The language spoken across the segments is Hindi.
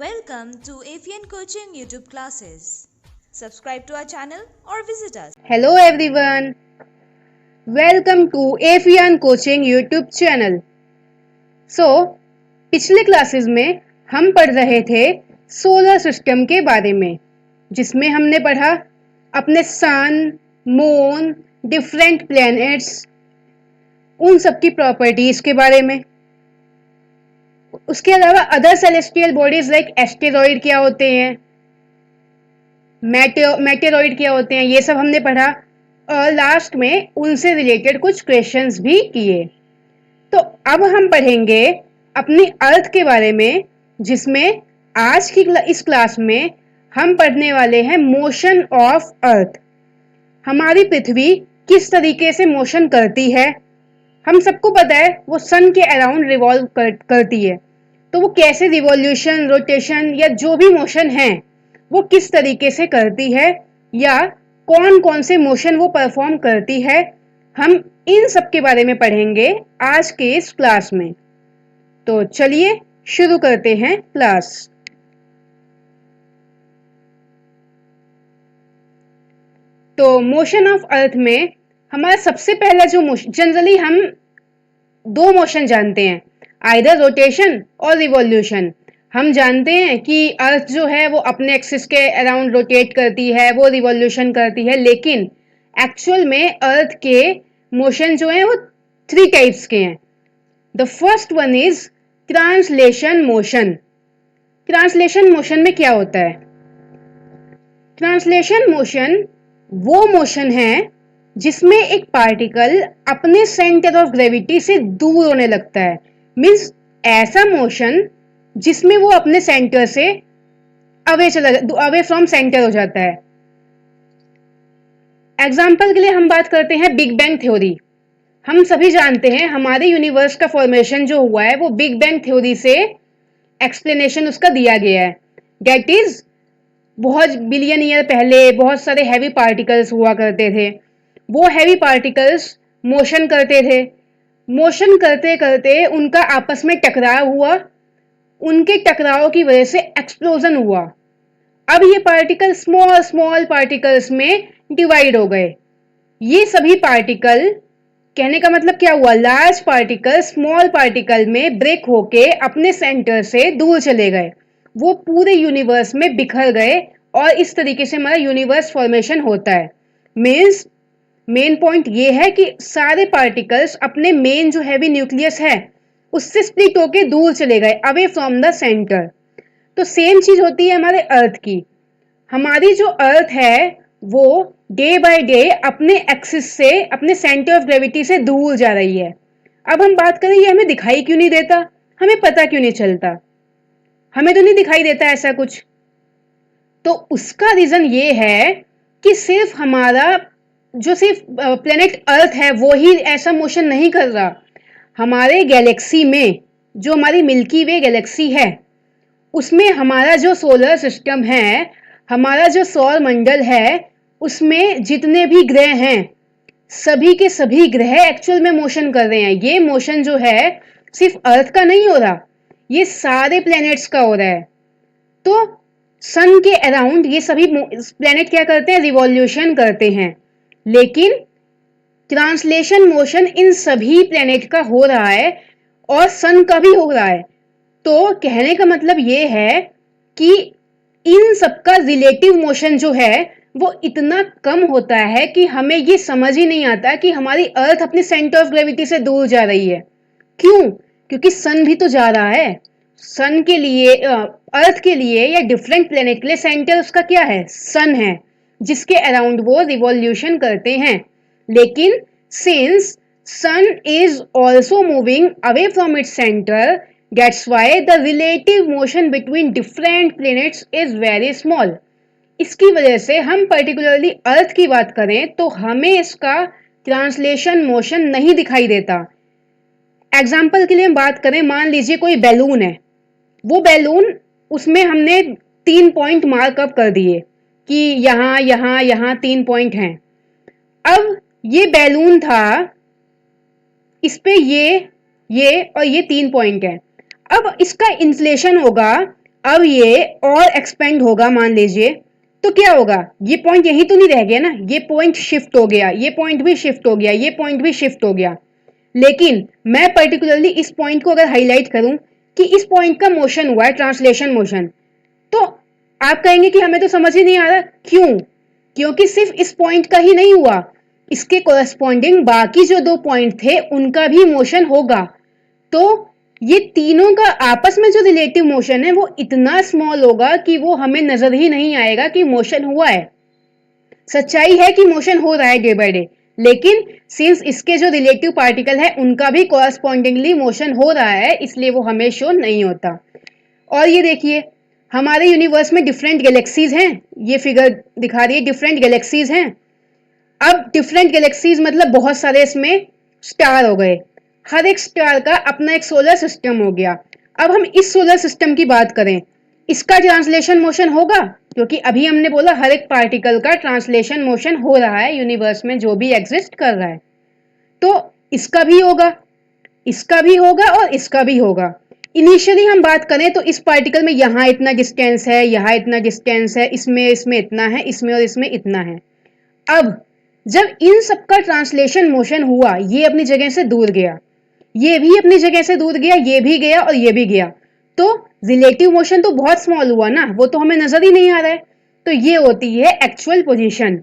Welcome to AFN Coaching YouTube classes. Subscribe to our channel or visit us. Hello everyone. Welcome to AFN Coaching YouTube channel. पिछले क्लासेस में हम पढ़ रहे थे सोलर सिस्टम के बारे में, जिसमें हमने पढ़ा अपने सन, मून, डिफरेंट प्लैनेट्स, उन सब की प्रॉपर्टीज के बारे में। उसके अलावा other celestial bodies like asteroid क्या होते हैं, मेटेरॉइड क्या होते हैं, ये सब हमने पढ़ा और लास्ट में उनसे रिलेटेड कुछ क्वेश्चंस भी किए। तो अब हम पढ़ेंगे अपनी अर्थ के बारे में, जिसमें आज की इस क्लास में हम पढ़ने वाले हैं मोशन ऑफ अर्थ। हमारी पृथ्वी किस तरीके से मोशन करती है। हम सबको पता है वो सन के अराउंड रिवॉल्व करती है, तो वो कैसे रिवॉल्यूशन, रोटेशन या जो भी मोशन है वो किस तरीके से करती है या कौन कौन से मोशन वो परफॉर्म करती है, हम इन सब के बारे में पढ़ेंगे आज के इस क्लास में। तो चलिए शुरू करते हैं क्लास। तो मोशन ऑफ अर्थ में हमारा सबसे पहला जो मोशन, जनरली हम दो मोशन जानते हैं, आइदर रोटेशन और रिवॉल्यूशन। हम जानते हैं कि अर्थ जो है वो अपने एक्सिस के अराउंड रोटेट करती है, वो रिवॉल्यूशन करती है, लेकिन एक्चुअल में अर्थ के मोशन जो है वो 3 टाइप्स के हैं। The first one is translation motion. Translation motion में क्या होता है? ट्रांसलेशन मोशन वो मोशन है जिसमें एक पार्टिकल अपने सेंटर ऑफ ग्रेविटी से दूर होने लगता है। मीन्स ऐसा मोशन जिसमें वो अपने सेंटर से अवे फ्रॉम सेंटर हो जाता है। एग्जाम्पल के लिए हम बात करते हैं बिग बैंग थ्योरी। हम सभी जानते हैं हमारे यूनिवर्स का फॉर्मेशन जो हुआ है वो बिग बैंग थ्योरी से एक्सप्लेनेशन उसका दिया गया है। दैट इज बहुत बिलियन ईयर पहले बहुत सारे हैवी पार्टिकल्स हुआ करते थे। वो हैवी पार्टिकल्स मोशन करते थे, मोशन करते करते उनका आपस में टकराव हुआ, उनके टकराव की वजह से एक्सप्लोजन हुआ। अब ये पार्टिकल स्मॉल स्मॉल पार्टिकल्स में डिवाइड हो गए। ये सभी पार्टिकल, कहने का मतलब क्या हुआ, लार्ज पार्टिकल स्मॉल पार्टिकल में ब्रेक होके अपने सेंटर से दूर चले गए, वो पूरे यूनिवर्स में बिखर गए और इस तरीके से हमारा यूनिवर्स फॉर्मेशन होता है। मीन्स मेन पॉइंट ये है कि सारे पार्टिकल्स अपने मेन जो हैवी न्यूक्लियस है उससे स्प्लिट होके दूर चले गए, अवे फ्रॉम द सेंटर। तो सेम चीज होती है हमारे अर्थ की। हमारी जो अर्थ है वो डे बाय डे अपने एक्सिस से, अपने सेंटर ऑफ ग्रेविटी से दूर जा रही है। अब हम बात करें ये हमें दिखाई क्यों नहीं देता, हमें पता क्यों नहीं चलता, हमें तो नहीं दिखाई देता ऐसा कुछ। तो उसका रीजन ये है कि सिर्फ हमारा जो सिर्फ प्लेनेट अर्थ है वो ही ऐसा मोशन नहीं कर रहा। हमारे गैलेक्सी में, जो हमारी मिल्की वे गैलेक्सी है, उसमें हमारा जो सोलर सिस्टम है, हमारा जो सौर मंडल है, उसमें जितने भी ग्रह हैं सभी के सभी ग्रह एक्चुअल में मोशन कर रहे हैं। ये मोशन जो है सिर्फ अर्थ का नहीं हो रहा, ये सारे प्लैनेट्स का हो रहा है। तो सन के अराउंड ये सभी प्लैनेट क्या करते हैं, रिवॉल्यूशन करते हैं, लेकिन ट्रांसलेशन मोशन इन सभी प्लैनेट का हो रहा है और सन का भी हो रहा है। तो कहने का मतलब ये है कि इन सबका रिलेटिव मोशन जो है वो इतना कम होता है कि हमें ये समझ ही नहीं आता कि हमारी अर्थ अपने सेंटर ऑफ ग्रेविटी से दूर जा रही है। क्यों? क्योंकि सन भी तो जा रहा है। सन के लिए, अर्थ के लिए या डिफरेंट प्लेनेट के लिए सेंटर उसका क्या है, सन है, जिसके अराउंड वो रिवॉल्यूशन करते हैं। लेकिन since sun is also moving away from its centre, that's why the relative motion between different planets is very small. इसकी वजह से हम पर्टिकुलरली अर्थ की बात करें तो हमें इसका ट्रांसलेशन मोशन नहीं दिखाई देता। एग्जाम्पल के लिए हम बात करें, मान लीजिए कोई बैलून है, वो बैलून, उसमें हमने 3 पॉइंट मार्कअप कर दिए कि यहां यहां यहां 3 पॉइंट हैं। अब ये बैलून था, इस पे ये और ये 3 पॉइंट है। अब इसका इंफ्लेशन होगा अब ये और एक्सपेंड होगा मान लीजिए, तो क्या होगा, ये पॉइंट यही तो नहीं रह गया ना, ये पॉइंट शिफ्ट हो गया, ये पॉइंट भी शिफ्ट हो गया, ये पॉइंट भी शिफ्ट हो गया। लेकिन मैं पर्टिकुलरली इस पॉइंट को अगर हाईलाइट करूं कि इस पॉइंट का मोशन हुआ है, ट्रांसलेशन मोशन, तो आप कहेंगे कि हमें तो समझ ही नहीं आ रहा। क्यों? क्योंकि सिर्फ इस पॉइंट का ही नहीं हुआ, इसके कोरस्पॉन्डिंग बाकी जो 2 पॉइंट थे उनका भी मोशन होगा। तो ये तीनों का आपस में जो रिलेटिव मोशन है वो इतना स्मॉल होगा कि वो हमें नजर ही नहीं आएगा कि मोशन हुआ है। सच्चाई है कि मोशन हो रहा है डे बाय डे, लेकिन सिंस इसके जो रिलेटिव पार्टिकल है उनका भी कॉरस्पॉन्डिंगली मोशन हो रहा है, इसलिए वो हमें शो नहीं होता। और ये देखिए, हमारे यूनिवर्स में डिफरेंट गैलेक्सीज हैं, ये फिगर दिखा रही है डिफरेंट गैलेक्सीज हैं। अब डिफरेंट गैलेक्सीज मतलब बहुत सारे इसमें स्टार हो गए, हर एक स्टार का अपना एक सोलर सिस्टम हो गया। अब हम इस सोलर सिस्टम की बात करें, इसका ट्रांसलेशन मोशन होगा, क्योंकि अभी हमने बोला हर एक पार्टिकल का ट्रांसलेशन मोशन हो रहा है यूनिवर्स में जो भी एग्जिस्ट कर रहा है, तो इसका भी होगा, इसका भी होगा और इसका भी होगा। इनिशियली हम बात करें तो इस पार्टिकल में यहाँ इतना डिस्टेंस है, यहाँ इतना डिस्टेंस है, इसमें इसमें इतना है, इसमें और इसमें इतना है। अब जब इन सबका ट्रांसलेशन मोशन हुआ, ये अपनी जगह से दूर गया, ये भी अपनी जगह से दूर गया, ये भी गया और ये भी गया, तो रिलेटिव मोशन तो बहुत स्मॉल हुआ ना, वो तो हमें नजर ही नहीं आ रहा है। तो ये होती है एक्चुअल पोजीशन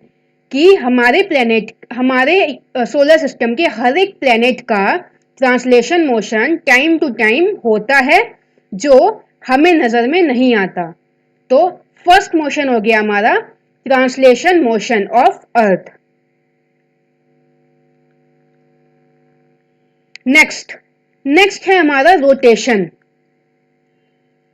कि हमारे प्लेनेट, हमारे सोलर सिस्टम के हर एक प्लेनेट का translation motion time to time होता है जो हमें नजर में नहीं आता। तो फर्स्ट मोशन हो गया हमारा translation motion of earth. Next है हमारा रोटेशन।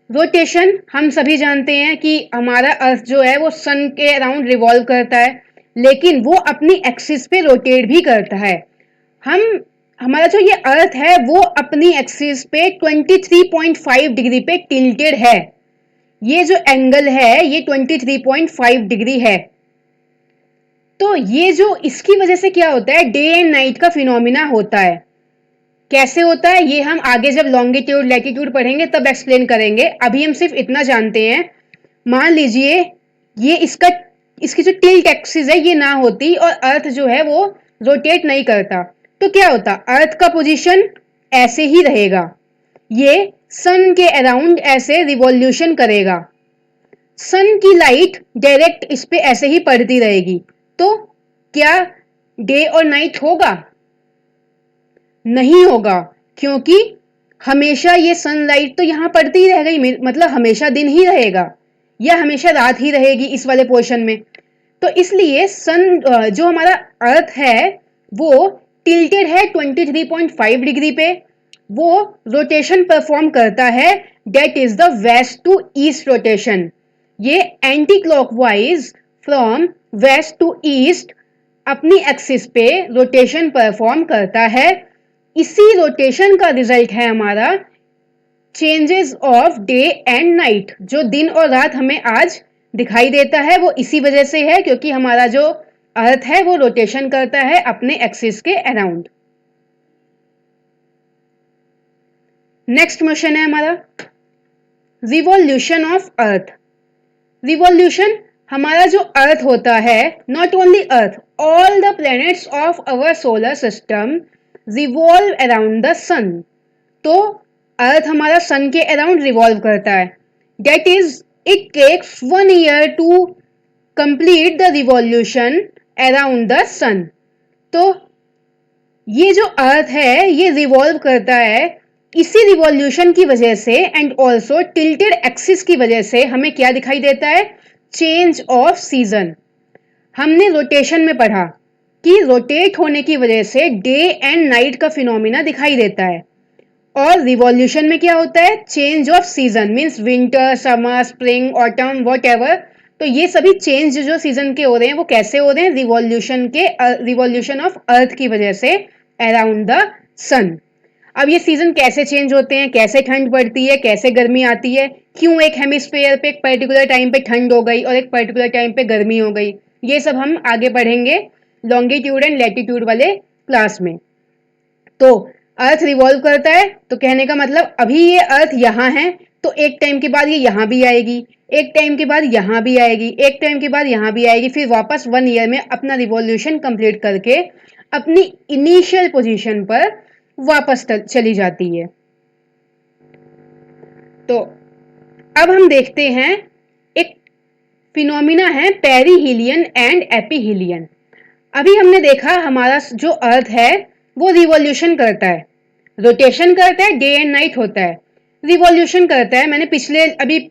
रोटेशन हम सभी जानते हैं कि हमारा अर्थ जो है वो सन के अराउंड रिवॉल्व करता है, लेकिन वो अपनी एक्सिस पे रोटेट भी करता है। हमारा जो ये अर्थ है वो अपनी एक्सिस पे 23.5 डिग्री पे टिल्टेड है। ये जो एंगल है ये 23.5 डिग्री है। तो ये जो इसकी वजह से क्या होता है, डे एंड नाइट का फिनोमिना होता है। कैसे होता है ये हम आगे जब लॉन्गिट्यूड लैटिट्यूड पढ़ेंगे तब एक्सप्लेन करेंगे। अभी हम सिर्फ इतना जानते हैं, मान लीजिए ये इसकी जो टिल्ट एक्सिस है ये ना होती और अर्थ जो है वो रोटेट नहीं करता, तो क्या होता, अर्थ का पोजीशन ऐसे ही रहेगा, ये सन के अराउंड ऐसे रिवॉल्यूशन करेगा, सन की लाइट डायरेक्ट इस पे ऐसे ही पड़ती रहेगी। तो क्या डे और नाइट होगा? नहीं होगा, क्योंकि हमेशा ये सनलाइट तो यहां पड़ती ही रह गई, मतलब हमेशा दिन ही रहेगा या हमेशा रात ही रहेगी इस वाले पोर्शन में। तो इसलिए सन जो हमारा अर्थ है वो टिल्टेड है 23.5 डिग्री पे, वो रोटेशन परफॉर्म करता है, that is the west to east rotation. ये anti clockwise from west to east अपनी एक्सिस पे रोटेशन परफॉर्म करता है। इसी रोटेशन का रिजल्ट है हमारा changes of day and night. जो दिन और रात हमें आज दिखाई देता है वो इसी वजह से है, क्योंकि हमारा जो अर्थ है वो रोटेशन करता है अपने एक्सिस के अराउंड। नेक्स्ट मोशन है हमारा रिवॉल्यूशन ऑफ अर्थ। रिवॉल्यूशन, हमारा जो अर्थ होता है, not only earth, all the planets of our solar system revolve around the sun. तो अर्थ हमारा सन के अराउंड रिवॉल्व करता है, that is it takes 1 year to complete the revolution around the sun. तो ये जो अर्थ है ये रिवॉल्व करता है, इसी रिवॉल्यूशन की वजह से एंड ऑल्सो टिल्टेड एक्सिस की वजह से हमें क्या दिखाई देता है, चेंज ऑफ सीजन। हमने रोटेशन में पढ़ा कि रोटेट होने की वजह से डे एंड नाइट का फिनोमिना दिखाई देता है, और रिवॉल्यूशन में क्या होता है, change off season, means winter, summer, spring, autumn, whatever. तो ये सभी चेंज जो सीजन के हो रहे हैं वो कैसे हो रहे हैं, रिवॉल्यूशन ऑफ अर्थ की वजह से अराउंड द सन। अब ये सीजन कैसे चेंज होते हैं, कैसे ठंड पड़ती है, कैसे गर्मी आती है, क्यों एक हेमिस्फीयर पे एक पर्टिकुलर टाइम पे ठंड हो गई और एक पर्टिकुलर टाइम पे गर्मी हो गई, ये सब हम आगे पढ़ेंगे लॉन्गिट्यूड एंड लैटिट्यूड वाले क्लास में। तो अर्थ रिवॉल्व करता है, तो कहने का मतलब अभी ये अर्थ यहाँ है तो एक टाइम के बाद ये यहाँ भी आएगी, एक टाइम के बाद यहाँ भी आएगी, एक टाइम के बाद यहाँ भी आएगी, फिर वापस 1 ईयर में अपना रिवॉल्यूशन कंप्लीट करके अपनी इनिशियल पोजीशन पर वापस चली जाती है। तो अब हम देखते हैं एक फिनोमिना है पेरिहीलियन एंड एपीहीलियन। अभी हमने देखा हमारा जो अर्थ है वो रिवॉल्यूशन करता है, रोटेशन करता है, डे एंड नाइट होता है, रिवॉल्यूशन करता है। मैंने पिछले अभी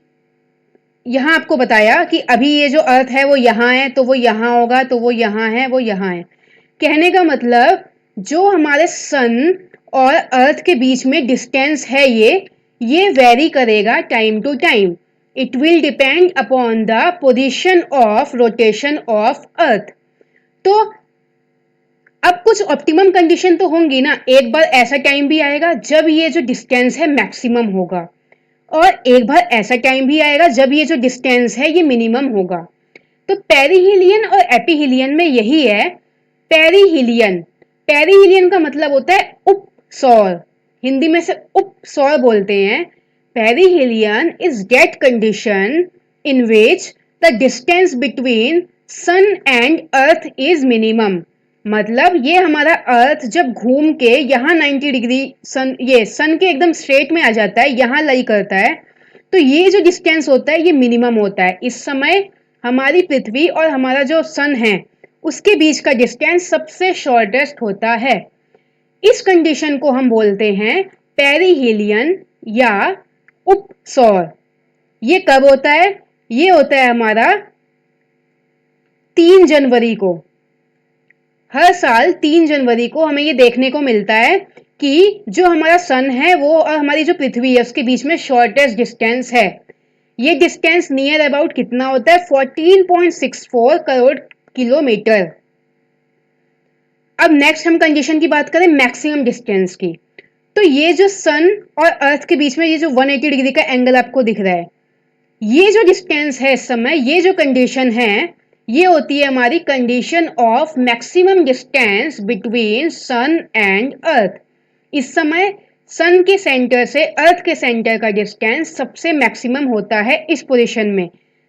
यहाँ आपको बताया कि अभी ये जो अर्थ है वो यहाँ है तो वो यहाँ होगा, तो वो यहाँ है वो यहाँ है। कहने का मतलब जो हमारे सन और अर्थ के बीच में डिस्टेंस है ये वेरी करेगा time to time. It will depend upon the position of rotation of earth. तो अब कुछ ऑप्टिमम कंडीशन तो होंगी ना, एक बार ऐसा टाइम भी आएगा जब ये जो डिस्टेंस है मैक्सिमम होगा, और एक बार ऐसा टाइम भी आएगा जब ये जो डिस्टेंस है ये मिनिमम होगा। तो पेरिहीलियन और एपीहीलियन में यही है। पेरिहीलियन, पेरिहीलियन का मतलब होता है उपसौर, हिंदी में से उपसौर बोलते हैं। Perihelion is that condition in which the distance between sun and earth is minimum. मतलब ये हमारा अर्थ जब घूम के यहाँ 90 डिग्री सन के एकदम स्ट्रेट में आ जाता है, यहाँ लाई करता है, तो ये जो डिस्टेंस होता है ये मिनिमम होता है। इस समय हमारी पृथ्वी और हमारा जो सन है उसके बीच का डिस्टेंस सबसे शॉर्टेस्ट होता है। इस कंडीशन को हम बोलते हैं पेरिहीलियन या उपसौर। ये कब होता है? ये होता है हमारा 3 जनवरी को। हर साल 3 जनवरी को हमें ये देखने को मिलता है कि जो हमारा सन है वो और हमारी जो पृथ्वी है उसके बीच में शॉर्टेस्ट डिस्टेंस है। ये डिस्टेंस नियर अबाउट कितना होता है? 14.64 करोड़ किलोमीटर। अब नेक्स्ट हम कंडीशन की बात करें मैक्सिमम डिस्टेंस की। तो ये जो सन और अर्थ के बीच में ये जो 180 डिग्री का एंगल आपको दिख रहा है, ये जो डिस्टेंस है इस समय, ये जो कंडीशन है, ये होती है हमारी condition of maximum distance between sun and earth. इस समय सन के सेंटर से अर्थ के सेंटर का डिस्टेंस सबसे मैक्सिमम होता है इस पोजीशन में,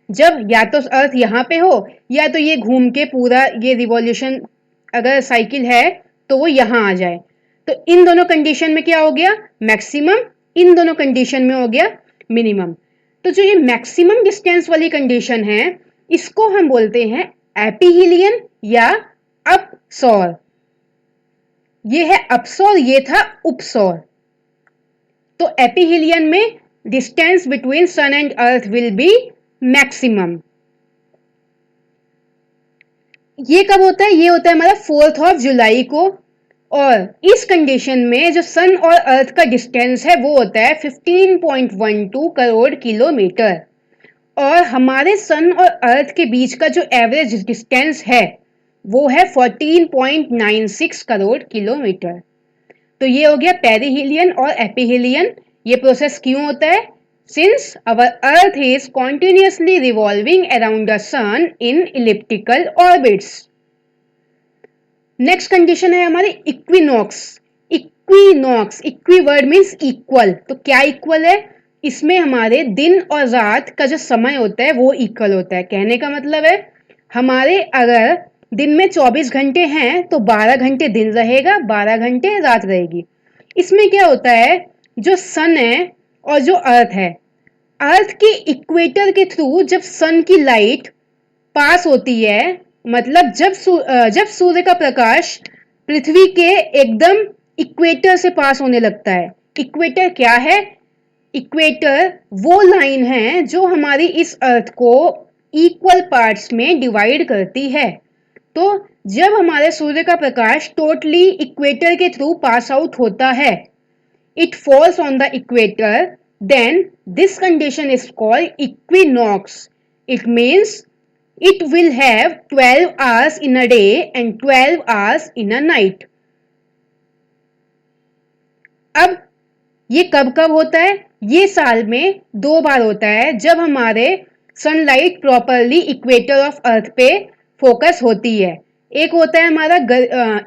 जब या तो अर्थ यहाँ पे हो या तो ये घूम के पूरा ये रिवॉल्यूशन अगर साइकिल है तो वो यहाँ आ जाए। तो इन दोनों कंडीशन में क्या हो गया? मैक्सिमम। इन दोनों कंडीशन में हो गया मिनिमम। तो जो ये मैक्सिमम डिस्टेंस वाली कंडीशन है इसको हम बोलते हैं एपीहीलियन या अपसौर। ये है अपसौर, ये था उपसौर। तो एपीहीलियन में distance between sun and earth will be maximum. ये कब होता है? ये होता है हमारा 4 जुलाई को। और इस कंडीशन में जो सन और अर्थ का डिस्टेंस है वो होता है 15.12 करोड़ किलोमीटर, और हमारे सन और अर्थ के बीच का जो एवरेज डिस्टेंस है वो है 14.96 करोड़ किलोमीटर। तो ये हो गया पेरिहीलियन और एपीहीलियन। ये प्रोसेस क्यों होता है? Since our earth is continuously revolving around the sun in elliptical orbits. Next condition है हमारी equinox. Equinox, equi word means equal. तो क्या इक्वल है? इसमें हमारे दिन और रात का जो समय होता है वो इक्वल होता है। कहने का मतलब है हमारे अगर दिन में 24 घंटे हैं तो 12 घंटे दिन रहेगा, 12 घंटे रात रहेगी। इसमें क्या होता है, जो सन है और जो अर्थ है, अर्थ के इक्वेटर के थ्रू जब सन की लाइट पास होती है, मतलब जब सूर्य का प्रकाश पृथ्वी के एकदम इक्वेटर से पास होने लगता है। इक्वेटर क्या है? इक्वेटर वो लाइन है जो हमारी इस अर्थ को इक्वल पार्ट्स में डिवाइड करती है। तो जब हमारे सूर्य का प्रकाश टोटली इक्वेटर के थ्रू पास आउट होता है, it falls on the equator, then this condition is called equinox. It means it will have 12 hours in a day and 12 hours in a night. अब ये कब कब होता है? ये साल में 2 बार होता है, जब हमारे sunlight properly equator of earth पे फोकस होती है। एक होता है हमारा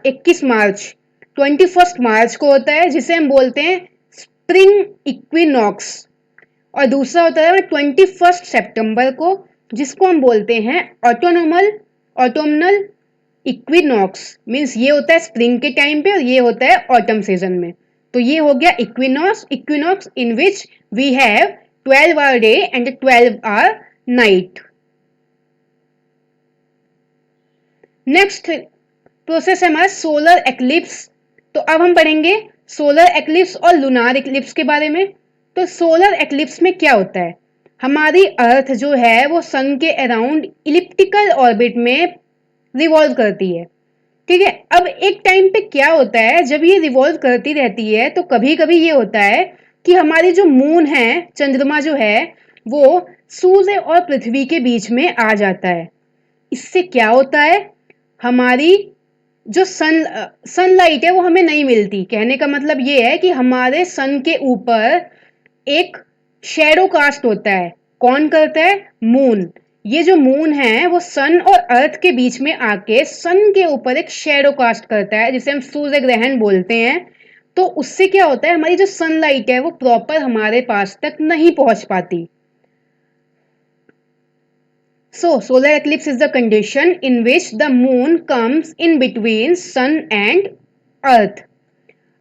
21 मार्च, 21 मार्च को होता है, जिसे हम बोलते हैं स्प्रिंग इक्विनॉक्स। और दूसरा होता है 21 सितंबर को, जिसको हम बोलते हैं ऑटोमनल इक्विनॉक्स। मीन्स ये होता है स्प्रिंग के टाइम पे और ये होता है ऑटम सीजन में। तो ये हो गया equinox in which we have 12 hour day and 12 hour night. Next process है हमारा सोलर एक्लिप्स। तो अब हम पढ़ेंगे सोलर एक्लिप्स और लूनार एक्लिप्स के बारे में। तो सोलर एक्लिप्स में क्या होता है, हमारी अर्थ जो है वो सन के अराउंड इलिप्टिकल ऑर्बिट में रिवॉल्व करती है, ठीक है। अब एक टाइम पे क्या होता है, जब ये रिवॉल्व करती रहती है तो कभी कभी ये होता है कि हमारी जो मून है, चंद्रमा जो है, वो सूर्य और पृथ्वी के बीच में आ जाता है। इससे क्या होता है, हमारी जो सनलाइट है वो हमें नहीं मिलती। कहने का मतलब ये है कि हमारे सन के ऊपर एक शेडो कास्ट होता है। कौन करता है, मून। ये जो मून है वो सन और अर्थ के बीच में आके सन के ऊपर एक शेडो कास्ट करता है, जिसे हम सूर्य ग्रहण बोलते हैं। तो उससे क्या होता है, हमारी जो सनलाइट है वो प्रॉपर हमारे पास तक नहीं पहुंच पाती। So, solar eclipse is the condition in which the moon comes in between sun and earth.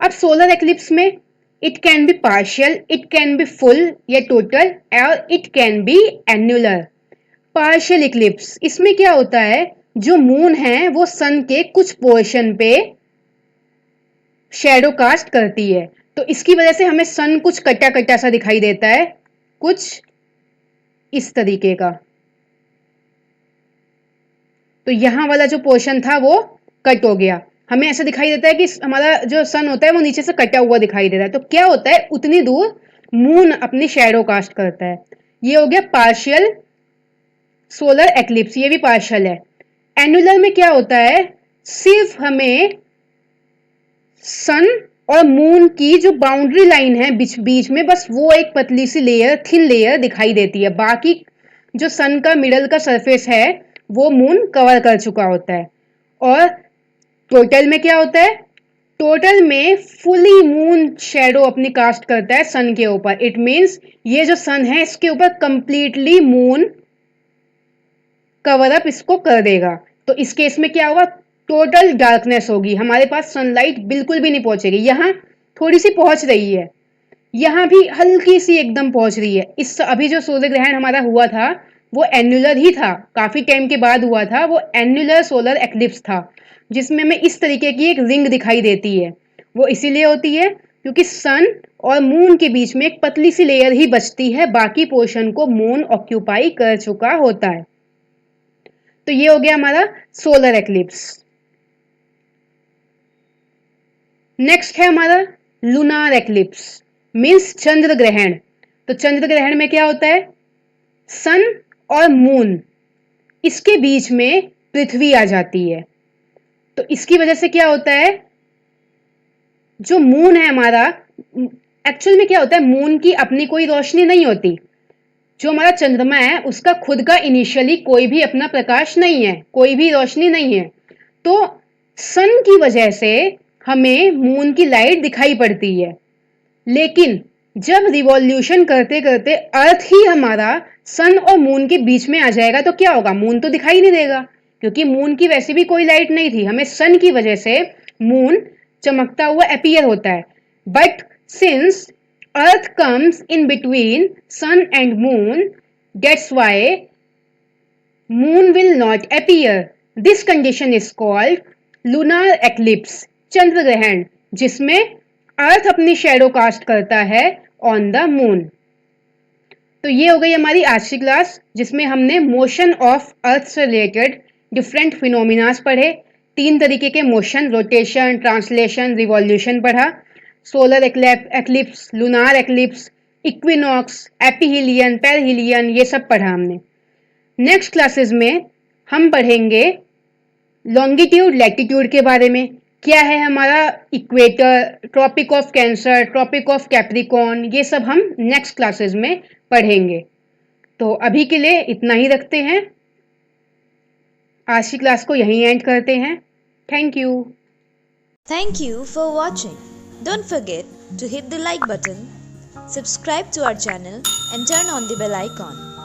अब solar eclipse में it can be partial, it can be full या total, और it can be annular. Partial eclipse इसमें क्या होता है, जो मून है वो सन के कुछ पोर्शन पे शेडो कास्ट करती है। तो इसकी वजह से हमें सन कुछ कटा कटा सा दिखाई देता है, कुछ इस तरीके का। तो यहां वाला जो पोर्शन था वो कट हो गया, हमें ऐसा दिखाई देता है कि हमारा जो सन होता है वो नीचे से कटा हुआ दिखाई दे रहा है। तो क्या होता है, उतनी दूर मून अपनी शैडो कास्ट करता है। ये हो गया पार्शियल सोलर एक्लिप्स, ये भी पार्शियल है। एनुलर में क्या होता है, सिर्फ हमें सन और मून की जो बाउंड्री लाइन है बीच बीच में, बस वो एक पतली सी लेयर, थिन लेयर दिखाई देती है। बाकी जो सन का मिडल का सरफेस है वो मून कवर कर चुका होता है। और टोटल में क्या होता है, टोटल में फुली मून शेडो अपनी कास्ट करता है सन के ऊपर। इट मींस ये जो सन है इसके ऊपर कंप्लीटली मून कवर अप इसको कर देगा। तो इस केस में क्या होगा, टोटल डार्कनेस होगी, हमारे पास सनलाइट बिल्कुल भी नहीं पहुंचेगी। यहां थोड़ी सी पहुंच रही है, यहां भी हल्की सी एकदम पहुंच रही है। इस अभी जो सूर्य ग्रहण हमारा हुआ था वो एन्युलर ही था, काफी टाइम के बाद हुआ था। वो एन्युलर सोलर एक्लिप्स था, जिसमें हमें इस तरीके की एक रिंग दिखाई देती है। वो इसीलिए होती है क्योंकि सन और मून के बीच में एक पतली सी लेयर ही बचती है, बाकी पोर्शन को मून ऑक्यूपाई कर चुका होता है। तो ये हो गया हमारा सोलर एक्लिप्स। नेक्स्ट है हमारा लूनार एक्लिप्स, मीन्स चंद्र ग्रहण। तो चंद्र ग्रहण में क्या होता है, सन और मून इसके बीच में पृथ्वी आ जाती है। तो इसकी वजह से क्या होता है, जो मून है हमारा, एक्चुअल में क्या होता है, मून की अपनी कोई रोशनी नहीं होती। जो हमारा चंद्रमा है उसका खुद का इनिशियली कोई भी अपना प्रकाश नहीं है, कोई भी रोशनी नहीं है। तो सन की वजह से हमें मून की लाइट दिखाई पड़ती है। लेकिन जब रिवॉल्यूशन करते करते अर्थ ही हमारा सन और मून के बीच में आ जाएगा तो क्या होगा, मून तो दिखाई नहीं देगा, क्योंकि मून की वैसे भी कोई लाइट नहीं थी। हमें सन की वजह से मून चमकता हुआ अपीयर होता है। But since earth comes in between sun and moon, that's why moon will not appear. This condition is called lunar eclipse, चंद्र ग्रहण, जिसमें अर्थ अपनी शेडो कास्ट करता है ऑन द मून। तो ये हो गई हमारी आज की क्लास, जिसमें हमने मोशन ऑफ अर्थ से रिलेटेड डिफरेंट फिनोमिनास पढ़े। 3 तरीके के मोशन, रोटेशन, ट्रांसलेशन, रिवॉल्यूशन पढ़ा। Solar eclipse, lunar eclipse, equinox, aphelion, perihelion, ये सब पढ़ा हमने। नेक्स्ट क्लासेस में हम पढ़ेंगे लॉन्गिट्यूड लैटिट्यूड के बारे में। क्या है हमारा equator, tropic of cancer, tropic of capricorn, ये सब हम नेक्स्ट क्लासेस में पढ़ेंगे। तो अभी के लिए इतना ही रखते हैं, आज की क्लास को यहीं एंड करते हैं। Thank you. Thank you for watching. Don't forget to hit the like button Subscribe to our channel and turn on the bell icon.